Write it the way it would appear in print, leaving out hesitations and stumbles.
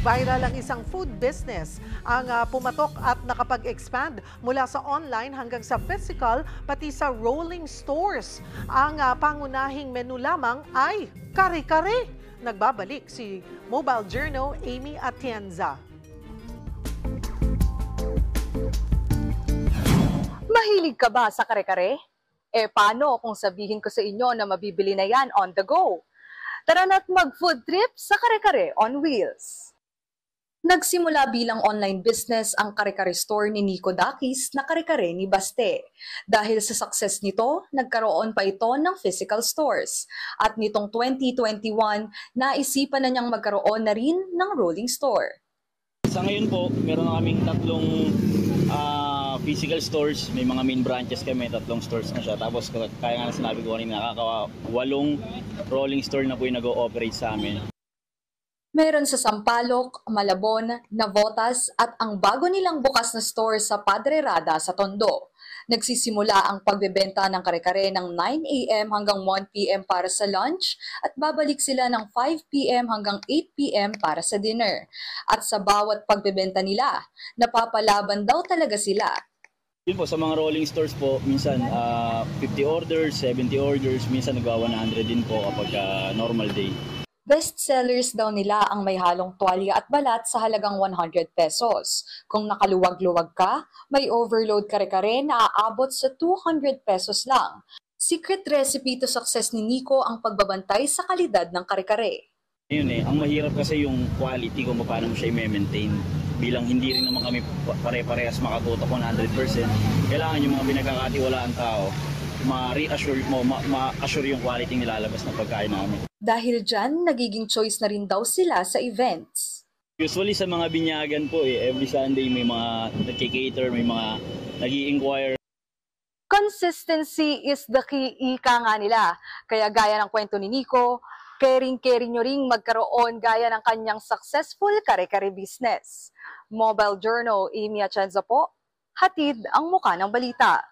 Viral ang isang food business ang pumatok at nakapag-expand mula sa online hanggang sa physical pati sa rolling stores. Ang pangunahing menu lamang ay kare-kare. Nagbabalik si Mobile Journal Amy Atienza. Mahilig ka ba sa kare-kare? Paano kung sabihin ko sa inyo na mabibili na yan on the go? Tara na't mag-food trip sa kare-kare on wheels. Nagsimula bilang online business ang kare-kare store ni Nico Dakis na kare-kare ni Baste. Dahil sa success nito, nagkaroon pa ito ng physical stores. At nitong 2021, naisipan na niyang magkaroon na rin ng rolling store. Sa ngayon po, meron na kaming tatlong physical stores. May mga main branches kami, tatlong stores na siya. Tapos kaya nga sinabi ko kanina, nakaka-8 rolling store na po yung nag-ooperate sa amin. Meron sa Sampaloc, Malabon, Navotas at ang bago nilang bukas na store sa Padre Rada sa Tondo. Nagsisimula ang pagbebenta ng kare-kare ng 9 a.m. hanggang 1 p.m. para sa lunch at babalik sila ng 5 p.m. hanggang 8 p.m. para sa dinner. At sa bawat pagbebenta nila, napapalaban daw talaga sila. Yun po, sa mga rolling stores po, minsan 50 orders, 70 orders, minsan nagawa 100 din po kapag normal day. Best sellers daw nila ang may halong tuwalya at balat sa halagang 100 pesos. Kung nakaluwag-luwag ka, may overload kare-kare na aabot sa 200 pesos lang. Secret recipe to success ni Nico ang pagbabantay sa kalidad ng kare-kare. Yun ang mahirap kasi yung quality kung paano mo siya i-maintain. Bilang hindi rin naman kami pare-parehas makatutok 100%, kailangan yung mga pinagkakatiwalaan tao, ma-reassure mo, ma-assure yung quality nilalabas ng pagkain namin. Dahil dyan, nagiging choice na rin daw sila sa events. Usually sa mga binyagan po, every Sunday may mga nagki-cater, may mga nag-i-inquire. Consistency is the key, ika nga nila. Kaya gaya ng kwento ni Nico, caring-caring nyo ring magkaroon gaya ng kanyang successful kare-kare business. Mobile Journal, Amy Atienza po, hatid ang muka ng balita.